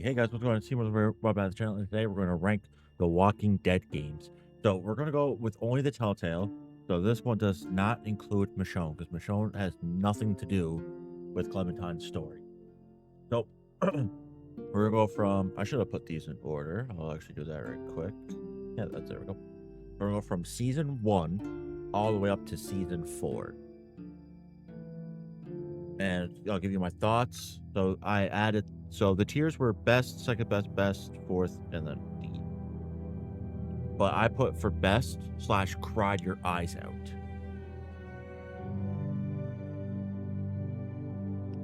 Hey guys, what's going on? Welcome back to the channel. And today we're going to rank the Walking Dead games. So we're going to go with only the Telltale. So this one does not include Michonne because Michonne has nothing to do with Clementine's story. So we're going to go from, I should have put these in order. I'll actually do that right quick. Yeah, there we go. We're going to go from season 1 all the way up to season 4. And I'll give you my thoughts. So the tiers were best, second best, best, fourth, and then D. But I put for best / cried your eyes out.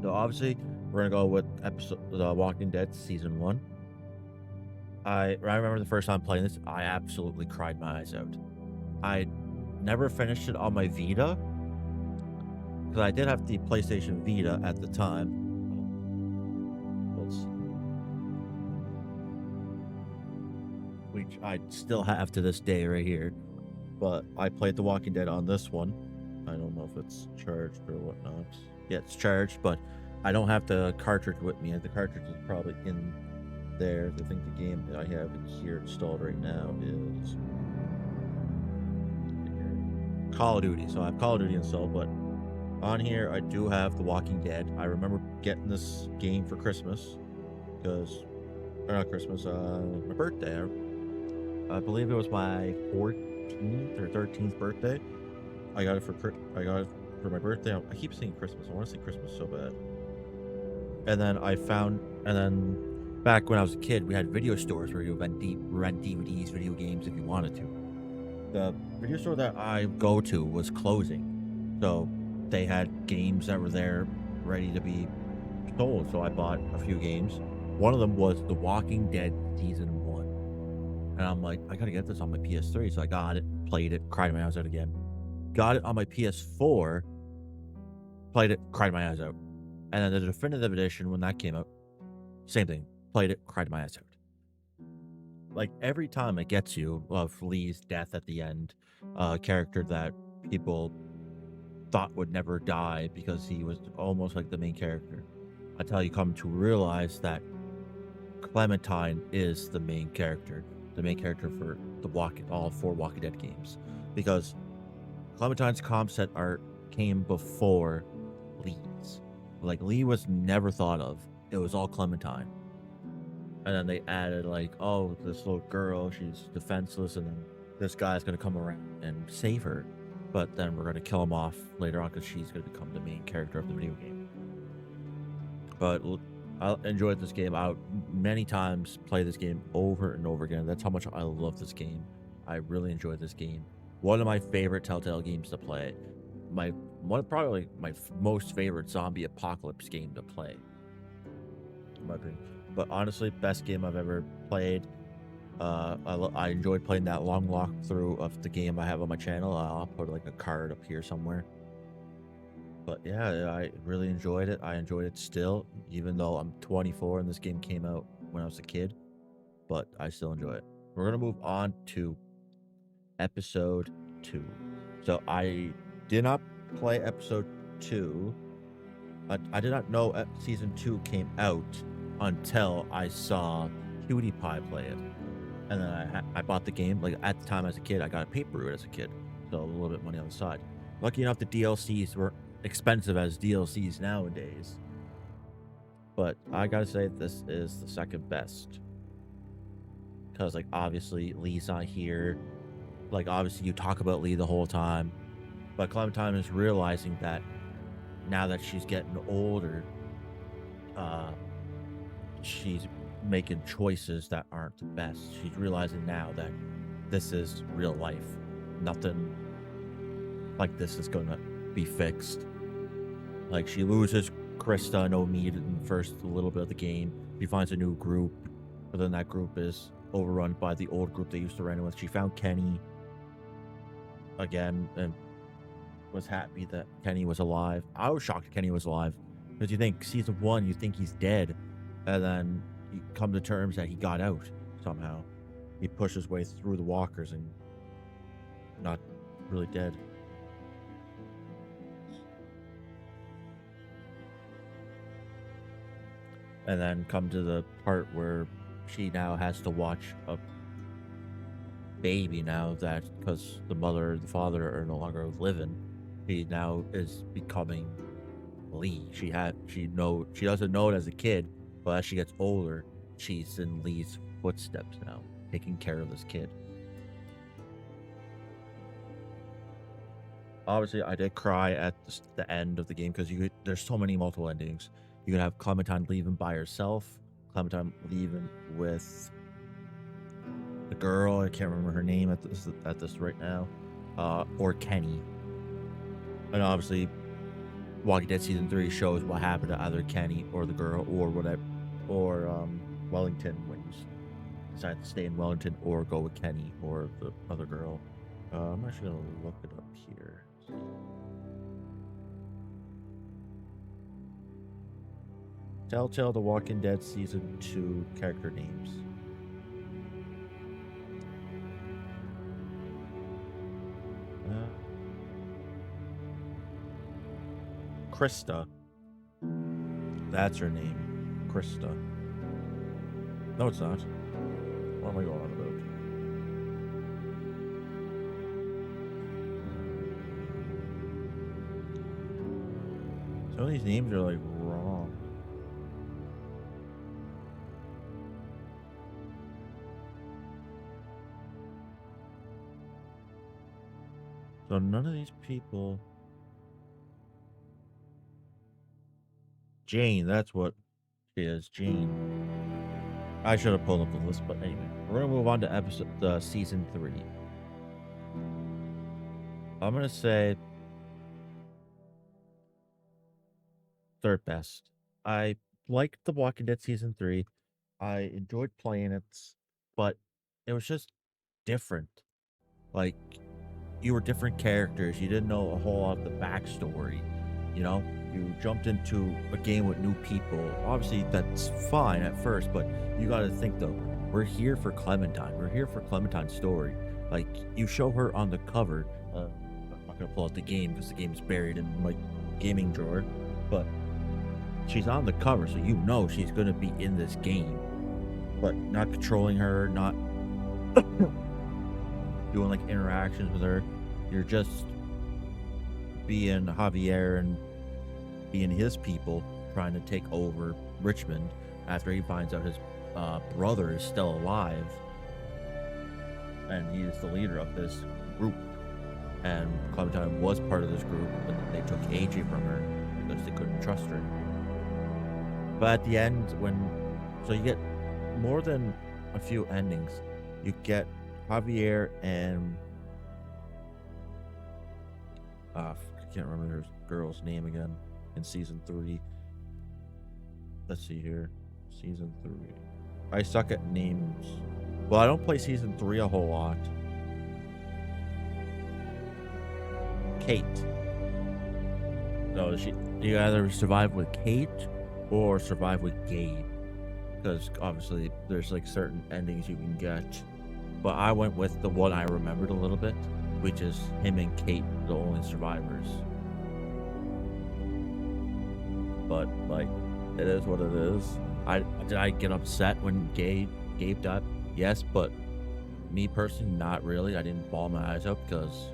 So obviously we're gonna go with The Walking Dead season 1. I remember the first time playing this, I absolutely cried my eyes out. I never finished it on my Vita because I did have the PlayStation Vita at the time. Let's see. Which I still have to this day right here. But I played The Walking Dead on this one. I don't know if it's charged or whatnot. Yeah, it's charged, but I don't have the cartridge with me. The cartridge is probably in there. I think the game that I have here installed right now is Call of Duty. So I have Call of Duty installed, but on here I do have The Walking Dead. I remember getting this game for Christmas because, or not Christmas, my birthday. I believe it was my 14th or 13th birthday. I got it for my birthday. I keep saying Christmas. I want to say Christmas so bad. And then back when I was a kid, we had video stores where you rent DVDs, video games if you wanted to. The video store that I go to was closing, so they had games that were there ready to be sold. So I bought a few games. One of them was The Walking Dead season 1. And I'm like, I gotta get this on my PS3. So I got it, played it, cried my eyes out again. Got it on my PS4, played it, cried my eyes out. And then the definitive edition, when that came out, same thing. Played it, cried my eyes out. Like every time it gets you of Lee's death at the end, a character that people thought would never die because he was almost like the main character. Until you come to realize that Clementine is the main character for all 4 Walking Dead games, because Clementine's concept art came before Lee's. Like Lee was never thought of; it was all Clementine. And then they added like, oh, this little girl, she's defenseless, and then this guy's gonna come around and save her, but then we're gonna kill him off later on because she's gonna become the main character of the video game. But I enjoyed this game out many times, play this game over and over again. That's how much I love this game. I really enjoyed this game. One of my favorite Telltale games to play. Probably my most favorite zombie apocalypse game to play, in my opinion. But honestly, best game I've ever played. I enjoyed playing that long walkthrough of the game I have on my channel. I'll put like a card up here somewhere. But yeah, I really enjoyed it. I enjoyed it still, even though I'm 24 and this game came out when I was a kid. But I still enjoy it. We're going to move on to episode 2. So I did not play episode 2. I did not know season 2 came out until I saw PewDiePie play it. And then I bought the game. Like at the time as a kid, I got a paper route as a kid. So a little bit of money on the side. Lucky enough, the DLCs were expensive as DLCs nowadays. But I gotta say, this is the second best. Because, like, obviously, Lee's not here. Like, obviously, you talk about Lee the whole time. But Clementine is realizing that now that she's getting older, she's making choices that aren't the best. She's realizing now that this is real life. Nothing like this is gonna be fixed. Like, she loses Krista and Omid in the first little bit of the game. She finds a new group, but then that group is overrun by the old group they used to run with. She found Kenny again and was happy that Kenny was alive. I was shocked Kenny was alive, because you think season 1, you think he's dead, and then you come to terms that he got out somehow. He pushed his way through the walkers and not really dead. and then come to the part where she now has to watch a baby now that because the mother and the father are no longer living, she now is becoming Lee. She doesn't know it as a kid, but as she gets older, she's in Lee's footsteps now, taking care of this kid. Obviously, I did cry at the end of the game because there's so many multiple endings. You could have Clementine leaving by herself, Clementine leaving with the girl. I can't remember her name at this right now, or Kenny. And obviously, Walking Dead season 3 shows what happened to either Kenny or the girl or whatever, or Wellington when you decide to stay in Wellington or go with Kenny or the other girl. I'm actually gonna look it up here. Telltale The Walking Dead season 2 character names. Krista. That's her name. Krista. No, it's not. What am I going on about? Some of these names are like wrong. So none of these people. Jane, that's what she is. Jane. I should have pulled up the list, but anyway, we're gonna move on to season 3. I'm gonna say third best. I liked The Walking Dead season 3. I enjoyed playing it, but it was just different. Like, you were different characters. You didn't know a whole lot of the backstory. You know, you jumped into a game with new people. Obviously, that's fine at first, but you got to think though. We're here for Clementine. We're here for Clementine's story. Like, you show her on the cover. I'm not gonna pull out the game because the game's buried in my gaming drawer, but she's on the cover, so you know she's gonna be in this game. But not controlling her, not doing like interactions with her. You're just being Javier and being his people trying to take over Richmond after he finds out his brother is still alive and he is the leader of this group. And Clementine was part of this group, and then they took AJ from her because they couldn't trust her. But at the end, so you get more than a few endings. You get Javier and I can't remember her girl's name again in season 3. Let's see here. Season 3. I suck at names. Well, I don't play season 3 a whole lot. Kate. So you either survive with Kate or survive with Gabe. Because obviously there's like certain endings you can get. But I went with the one I remembered a little bit, which is him and Kate, the only survivors. But like, it is what it is. Did I get upset when Gabe died? Yes, but me personally, not really. I didn't bawl my eyes out because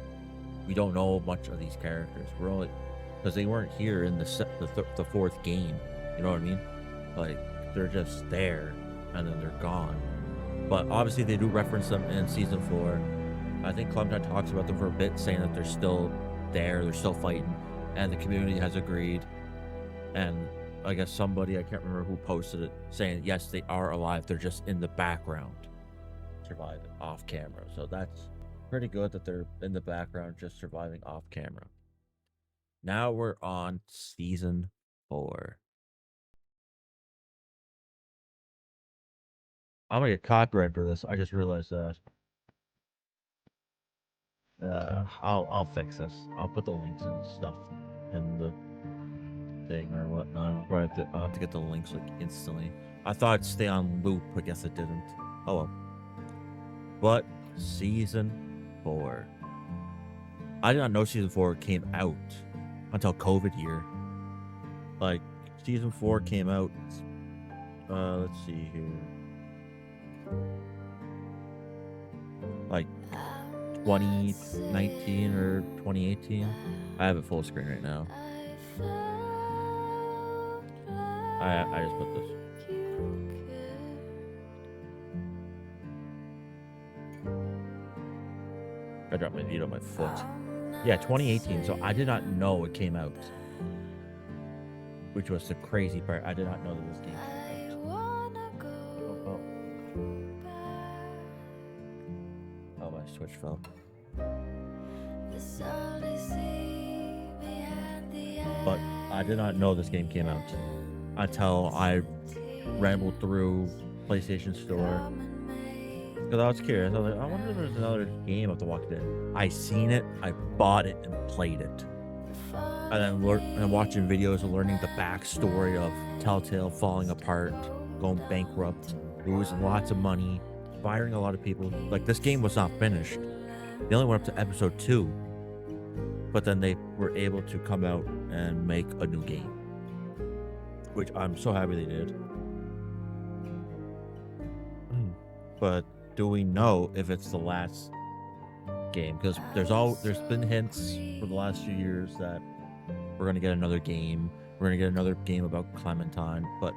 we don't know much of these characters. We're only because they weren't here in the fourth game. You know what I mean? Like, they're just there and then they're gone. But obviously they do reference them in season 4. I think Clementine talks about them for a bit, saying that they're still there, they're still fighting, and the community has agreed. And I guess somebody, I can't remember who posted it, saying yes, they are alive, they're just in the background, surviving off camera. So that's pretty good that they're in the background just surviving off camera. Now we're on season 4. I'm gonna get copyright for this. I just realized that. I'll fix this. I'll put the links and stuff in the thing or whatnot. I'll have to get the links like instantly. I thought it'd stay on loop. I guess it didn't. Oh well. But season 4. I did not know season 4 came out until COVID year. Like, season 4 came out Let's see here. Like 2019 or 2018. I have it full screen right now. I just put this. I dropped my feet on my foot. Yeah, 2018. So I did not know it came out, which was the crazy part. I did not know that this game came out. Oh, my Switch fell. But I did not know this game came out until I rambled through PlayStation Store. Because I was curious. I was like, I wonder if there's another game of The Walking Dead. I seen it, I bought it, and played it. And then watching videos and learning the backstory of Telltale falling apart, going bankrupt, losing lots of money, firing a lot of people. Like, this game was not finished. They only went up to episode 2. But then they were able to come out and make a new game, which I'm so happy they did. But do we know if it's the last game? Because there's been hints for the last few years that we're gonna get another game. We're gonna get another game about Clementine. But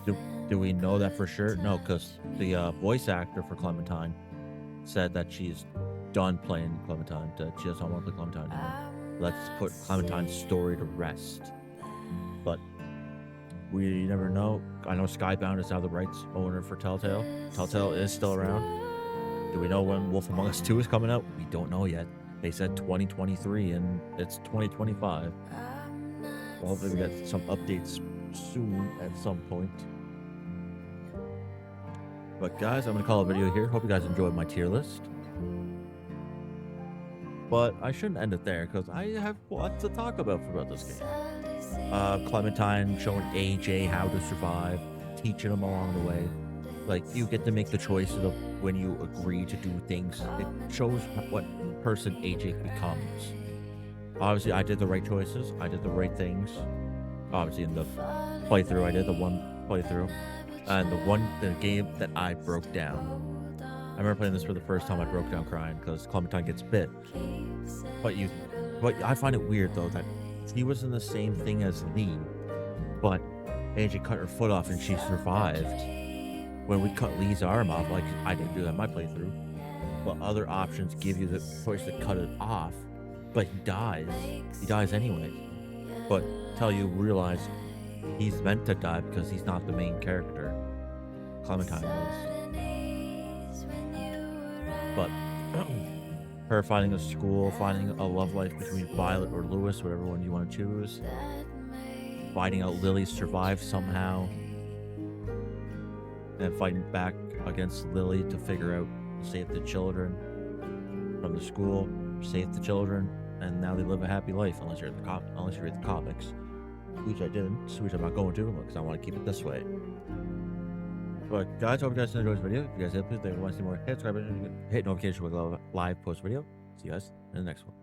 do we know that for sure? No, because the voice actor for Clementine said that she's done playing Clementine. That she doesn't want to play Clementine anymore. Let's put Clementine's story to rest. But we never know. I know Skybound is now the rights owner for Telltale. Telltale is still around. Do we know when Wolf Among Us 2 is coming out? We don't know yet. They said 2023 and it's 2025. Well, hopefully we get some updates soon at some point. But guys, I'm going to call a video here. Hope you guys enjoyed my tier list. But I shouldn't end it there because I have lots to talk about this game. Clementine showing AJ how to survive, teaching him along the way. Like, you get to make the choices of when you agree to do things. It shows what person AJ becomes. Obviously, I did the right choices. I did the right things. Obviously, in the playthrough, I did the one playthrough. And the game that I broke down. I remember playing this for the first time. I broke down crying because Clementine gets bit. But I find it weird though that she was in the same thing as Lee, but AJ cut her foot off and she survived. When we cut Lee's arm off, like I didn't do that in my playthrough, but other options give you the choice to cut it off, but he dies. He dies anyway. But till you realize he's meant to die because he's not the main character. Clementine was. But her finding a school, finding a love life between Violet or Lewis, whatever one you want to choose. Finding out Lily survived somehow. And fighting back against Lily to figure out to save the children from the school, save the children, and now they live a happy life unless you read the comics, which I didn't, which I'm not going to because I want to keep it this way. But guys, hope you guys enjoyed this video. If you guys did, please, if you want to see more, hit subscribe button, hit notification for live post video. See you guys in the next one.